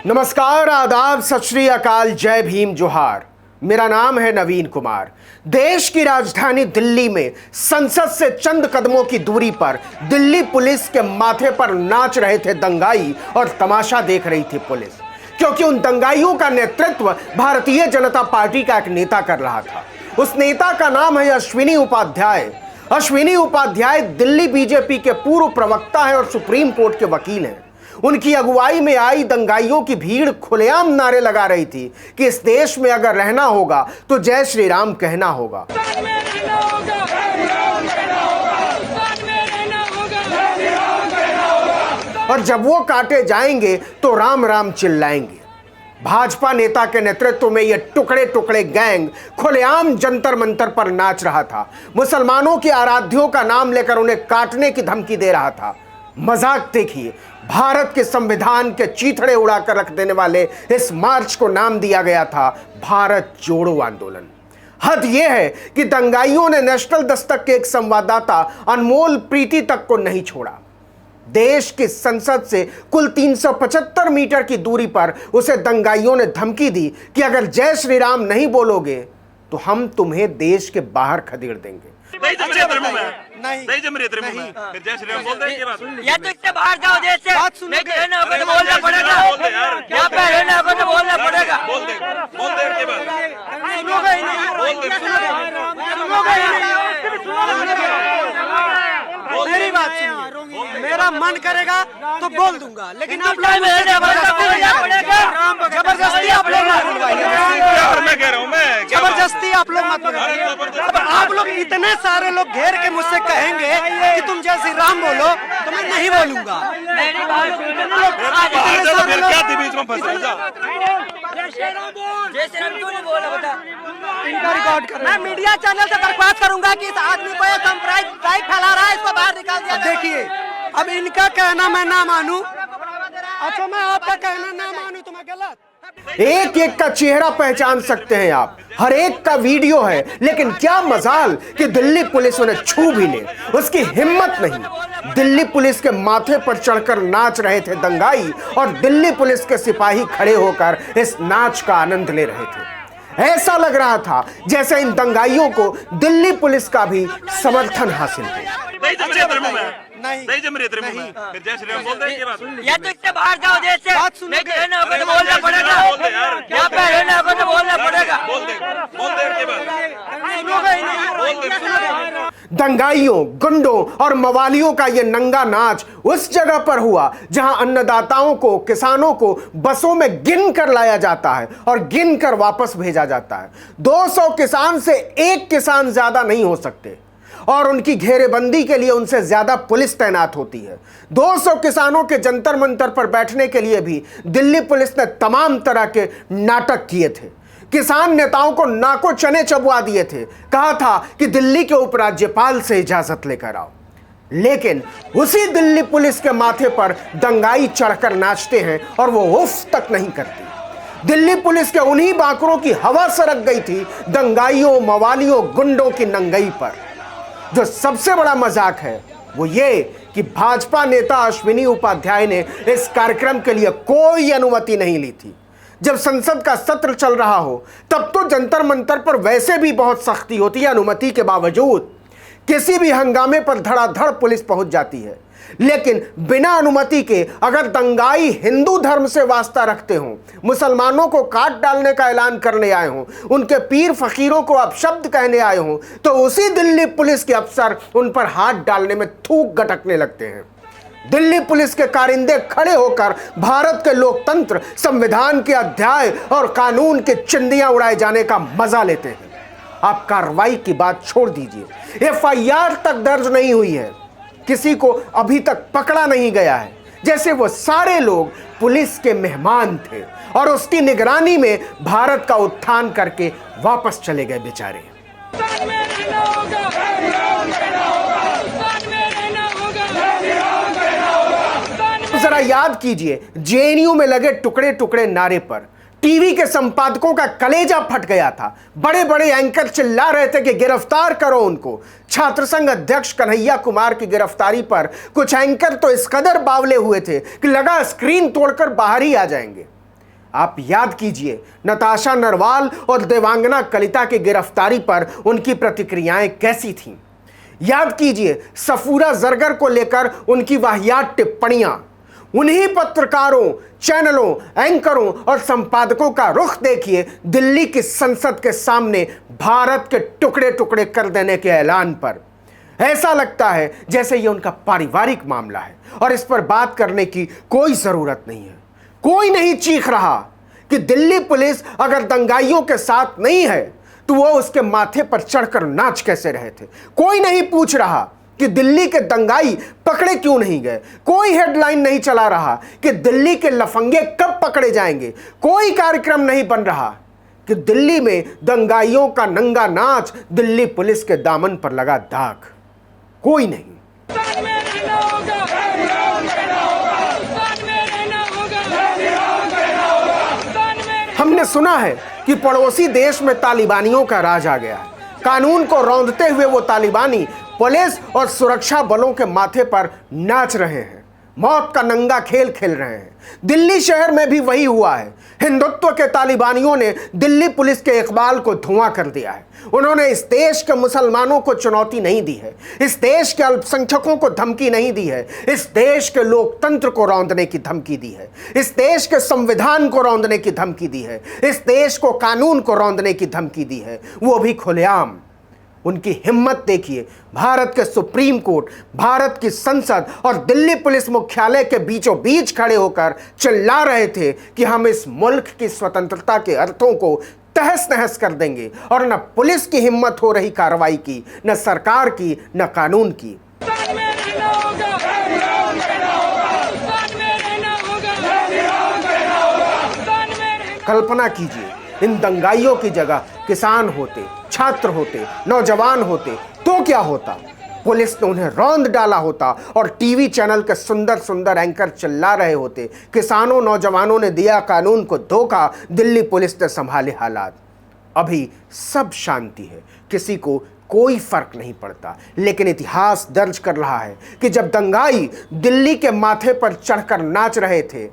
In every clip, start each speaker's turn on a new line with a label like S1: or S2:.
S1: नमस्कार, आदाब, सत श्री अकाल, जय भीम, जोहार। मेरा नाम है नवीन कुमार। देश की राजधानी दिल्ली में संसद से चंद कदमों की दूरी पर दिल्ली पुलिस के माथे पर नाच रहे थे दंगाई और तमाशा देख रही थी पुलिस, क्योंकि उन दंगाइयों का नेतृत्व भारतीय जनता पार्टी का एक नेता कर रहा था। उस नेता का नाम है अश्विनी उपाध्याय। अश्विनी उपाध्याय दिल्ली बीजेपी के पूर्व प्रवक्ता हैं और सुप्रीम कोर्ट के वकील हैं। उनकी अगुवाई में आई दंगाइयों की भीड़ खुलेआम नारे लगा रही थी कि इस देश में अगर रहना होगा तो जय श्री राम कहना होगा। और जब वो काटे जाएंगे तो राम राम चिल्लाएंगे। भाजपा नेता के नेतृत्व में यह टुकड़े टुकड़े गैंग खुलेआम जंतर मंतर पर नाच रहा था। मुसलमानों के आराध्यों का नाम लेकर उन्हें काटने की धमकी दे रहा था। मजाक देखिए, भारत के संविधान के चीथड़े उड़ाकर रख देने वाले इस मार्च को नाम दिया गया था भारत जोड़ो आंदोलन। हद यह है कि दंगाइयों ने नेशनल दस्तक के एक संवाददाता अनमोल प्रीति तक को नहीं छोड़ा। देश की संसद से कुल 375 मीटर की दूरी पर उसे दंगाइयों ने धमकी दी कि अगर जय श्री राम नहीं बोलोगे तो हम तुम्हें देश के बाहर खदेड़ देंगे।
S2: नहीं फिर जय श्री राम बोल दे ये बात।
S3: या तो इससे बाहर जाओ देश से, नहीं तो रहना होगा तो बोलना पड़ेगा। यहाँ पे रहना होगा तो बोलना पड़ेगा।
S2: बोल दे ये बात।
S3: सुनोगे ही नहीं,
S4: मेरी बात सुनिए, मेरा मन करेगा तो बोल दूंगा, लेकिन आप लोग जबरदस्ती आप लोग मत बुलवाइए।
S2: मैं कह रहा हूँ, मैं
S4: जबरदस्ती आप लोग मत बुलवाइए। अब आप लोग इतने सारे लोग घेर के मुझसे कहेंगे कि तुम जय श्री राम बोलो तो मैं नहीं बोलूंगा।
S2: क्या थी बीच में फंस रहा था?
S3: जय श्री राम क्यों नहीं बोला बता?
S4: इनका रिकॉर्ड कर, मैं मीडिया चैनल से दरख्वास्त करूंगा कि इस आदमी को ये सांप्रदायिक फैला रहा है, इसको बाहर निकाल दिया। देखिए, अब इनका कहना मैं ना मानूं, अच्छा मैं आपका कहना ना मानूं तो मैं गलत।
S1: एक एक का चेहरा पहचान सकते हैं आप, हर एक का वीडियो है, लेकिन क्या मजाल कि दिल्ली पुलिस उन्हें छू भी ले, उसकी हिम्मत नहीं। दिल्ली पुलिस के माथे पर चढ़कर नाच रहे थे दंगाई और दिल्ली पुलिस के सिपाही खड़े होकर इस नाच का आनंद ले रहे थे। ऐसा लग रहा था जैसे इन दंगाइयों को दिल्ली पुलिस का भी समर्थन हासिल है।
S2: नहीं फिर जय श्री राम बोल दे ये बात।
S3: या तो इससे बाहर जाओ देश से, नहीं तो रहना होगा तो बोलना पड़ेगा। यहाँ पे रहना होगा तो बोलना पड़ेगा।
S2: बोल दे ये बात।
S1: दंगाइयों, गुंडों और मवालियों का यह नंगा नाच उस जगह पर हुआ जहां अन्नदाताओं को, किसानों को बसों में गिन कर लाया जाता है और गिन कर वापस भेजा जाता है। 200 किसान से एक किसान ज्यादा नहीं हो सकते और उनकी घेरेबंदी के लिए उनसे ज्यादा पुलिस तैनात होती है। 200 किसानों के जंतर मंतर पर बैठने के लिए भी दिल्ली पुलिस ने तमाम तरह के नाटक किए थे। किसान नेताओं को नाको चने चबवा दिए थे, कहा था कि दिल्ली के उपराज्यपाल से इजाजत लेकर आओ। लेकिन उसी दिल्ली पुलिस के माथे पर दंगाई चढ़कर नाचते हैं और वो उफ तक नहीं करती। दिल्ली पुलिस के उन्हीं बांकरों की हवा सरक गई थी दंगाइयों, मवालियों, गुंडों की नंगई पर। जो सबसे बड़ा मजाक है वो ये कि भाजपा नेता अश्विनी उपाध्याय ने इस कार्यक्रम के लिए कोई अनुमति नहीं ली थी। जब संसद का सत्र चल रहा हो तब तो जंतर मंतर पर वैसे भी बहुत सख्ती होती है, अनुमति के बावजूद किसी भी हंगामे पर धड़ाधड़ पुलिस पहुंच जाती है। लेकिन बिना अनुमति के अगर दंगाई हिंदू धर्म से वास्ता रखते हों, मुसलमानों को काट डालने का ऐलान करने आए हों, उनके पीर फकीरों को अपशब्द कहने आए हों, तो उसी दिल्ली पुलिस के अफसर उन पर हाथ डालने में थूक गटकने लगते हैं। दिल्ली पुलिस के कारिंदे खड़े होकर भारत के लोकतंत्र, संविधान के अध्याय और कानून के चिंदियां उड़ाए जाने का मजा लेते हैं। आप कार्रवाई की बात छोड़ दीजिए, एफआईआर तक दर्ज नहीं हुई है, किसी को अभी तक पकड़ा नहीं गया है, जैसे वो सारे लोग पुलिस के मेहमान थे और उसकी निगरानी में भारत का उत्थान करके वापस चले गए बेचारे। जरा याद कीजिए, जेएनयू में लगे टुकड़े टुकड़े नारे पर टीवी के संपादकों का कलेजा फट गया था। बड़े बड़े एंकर चिल्ला रहे थे कि गिरफ्तार करो उनको। छात्र संघ अध्यक्ष कन्हैया कुमार की गिरफ्तारी पर कुछ एंकर तो इस कदर बावले हुए थे कि लगा स्क्रीन तोड़कर बाहर ही आ जाएंगे। आप याद कीजिए नताशा नरवाल और देवांगना कलिता की गिरफ्तारी पर उनकी प्रतिक्रियाएं कैसी थीं। याद कीजिए सफूरा जरगर को लेकर उनकी वाहियात टिप्पणियां। उन्हीं पत्रकारों, चैनलों, एंकरों और संपादकों का रुख देखिए दिल्ली की संसद के सामने भारत के टुकड़े टुकड़े कर देने के ऐलान पर। ऐसा लगता है जैसे यह उनका पारिवारिक मामला है और इस पर बात करने की कोई जरूरत नहीं है। कोई नहीं चीख रहा कि दिल्ली पुलिस अगर दंगाइयों के साथ नहीं है तो वो उसके माथे पर चढ़कर नाच कैसे रहे थे। कोई नहीं पूछ रहा कि दिल्ली के दंगाई पकड़े क्यों नहीं गए। कोई हेडलाइन नहीं चला रहा कि दिल्ली के लफंगे कब पकड़े जाएंगे। कोई कार्यक्रम नहीं बन रहा कि दिल्ली में दंगाइयों का नंगा नाच दिल्ली पुलिस के दामन पर लगा दाग। कोई नहीं। हमने सुना है कि पड़ोसी देश में तालिबानियों का राज आ गया है। कानून को रौंदते हुए वो तालिबानी पुलिस और सुरक्षा बलों के माथे पर नाच रहे हैं, मौत का नंगा खेल खेल रहे हैं। दिल्ली शहर में भी वही हुआ है। हिंदुत्व के तालिबानियों ने दिल्ली पुलिस के इकबाल को धुआं कर दिया है। उन्होंने इस देश के मुसलमानों को चुनौती नहीं दी है, इस देश के अल्पसंख्यकों को धमकी नहीं दी है, इस देश के लोकतंत्र को रौंदने की धमकी दी है, इस देश के संविधान को रौंदने की धमकी दी है, इस देश को कानून को रौंदने की धमकी दी है, वो भी खुलेआम। उनकी हिम्मत देखिए। भारत के सुप्रीम कोर्ट, भारत की संसद और दिल्ली पुलिस मुख्यालय के बीचों बीच खड़े होकर चिल्ला रहे थे कि हम इस मुल्क की स्वतंत्रता के अर्थों को तहस नहस कर देंगे। और न पुलिस की हिम्मत हो रही कार्रवाई की, न सरकार की, न कानून की। कल्पना कीजिए इन दंगाइयों की जगह किसान होते, छात्र होते, नौजवान होते तो क्या होता। पुलिस ने उन्हें रौंद डाला होता और टीवी चैनल के सुंदर सुंदर एंकर चिल्ला रहे होते, किसानों नौजवानों ने दिया कानून को धोखा, दिल्ली पुलिस ने संभाले हालात। अभी सब शांति है, किसी को कोई फर्क नहीं पड़ता। लेकिन इतिहास दर्ज कर रहा है कि जब दंगाई दिल्ली के माथे पर चढ़कर नाच रहे थे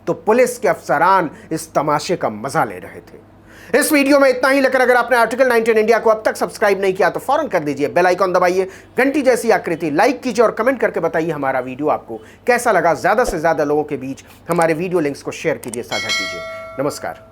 S1: तो पुलिस के अफसरान इस तमाशे का मजा ले रहे थे। इस वीडियो में इतना ही, लेकिन अगर आपने आर्टिकल 19 इंडिया को अब तक सब्सक्राइब नहीं किया तो फौरन कर दीजिए, बेल आइकॉन दबाइए, घंटी जैसी आकृति लाइक कीजिए और कमेंट करके बताइए हमारा वीडियो आपको कैसा लगा। ज्यादा से ज्यादा लोगों के बीच हमारे वीडियो लिंक्स को शेयर कीजिए, साझा कीजिए। नमस्कार।